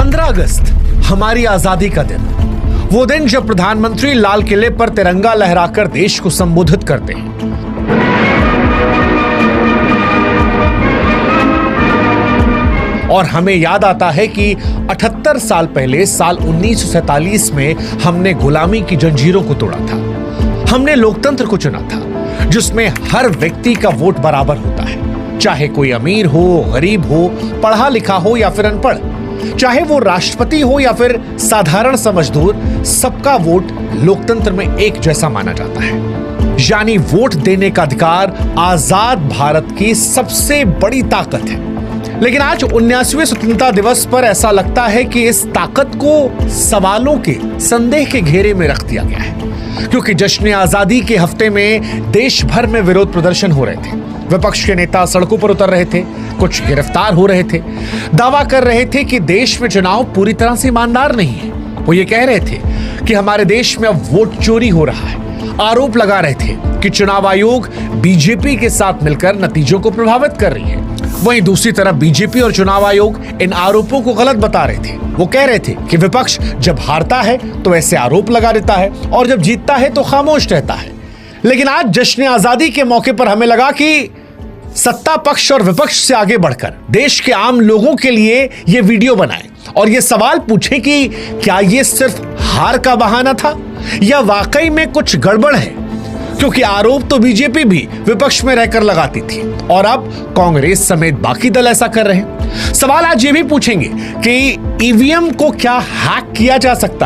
15 अगस्त हमारी आजादी का दिन, वो दिन जब प्रधानमंत्री लाल किले पर तिरंगा लहराकर देश को संबोधित करते हैं। और हमें याद आता है कि 78 साल पहले साल 1947 में हमने गुलामी की जंजीरों को तोड़ा था। हमने लोकतंत्र को चुना था जिसमें हर व्यक्ति का वोट बराबर होता है, चाहे कोई अमीर हो, गरीब हो, पढ़ा लिखा हो या फिर अनपढ़, चाहे वो राष्ट्रपति हो या फिर साधारण सा मजदूर, सबका वोट लोकतंत्र में एक जैसा माना जाता है। यानी वोट देने का अधिकार आजाद भारत की सबसे बड़ी ताकत है। लेकिन आज 79वें स्वतंत्रता दिवस पर ऐसा लगता है कि इस ताकत को सवालों के, संदेह के घेरे में रख दिया गया है, क्योंकि जश्न आजादी के हफ्ते में देश भर में विरोध प्रदर्शन हो रहे थे। विपक्ष के नेता सड़कों पर उतर रहे थे, कुछ गिरफ्तार हो रहे थे, दावा कर रहे थे कि देश में चुनाव पूरी तरह से ईमानदार नहीं है। वो ये कह रहे थे कि हमारे देश में अब वोट चोरी हो रहा है। आरोप लगा रहे थे कि चुनाव आयोग बीजेपी के साथ मिलकर नतीजों को प्रभावित कर रही है। वहीं दूसरी तरफ बीजेपी और चुनाव आयोग इन आरोपों को गलत बता रहे थे। वो कह रहे थे कि विपक्ष जब हारता है तो ऐसे आरोप लगा देता है और जब जीतता है तो खामोश रहता है। लेकिन आज जश्न आजादी के मौके पर हमें लगा कि सत्ता पक्ष और विपक्ष से आगे बढ़कर देश के आम लोगों के लिए ये वीडियो बनाए और ये सवाल पूछे कि क्या ये सिर्फ हार का बहाना था या वाकई में कुछ गड़बड़ है, क्योंकि आरोप तो बीजेपी भी विपक्ष में रहकर लगाती थी और अब कांग्रेस समेत बाकी दल ऐसा कर रहे हैं। सवाल आज ये भी पूछेंगे कि ईवीएम को क्या हैक किया जा सकता है।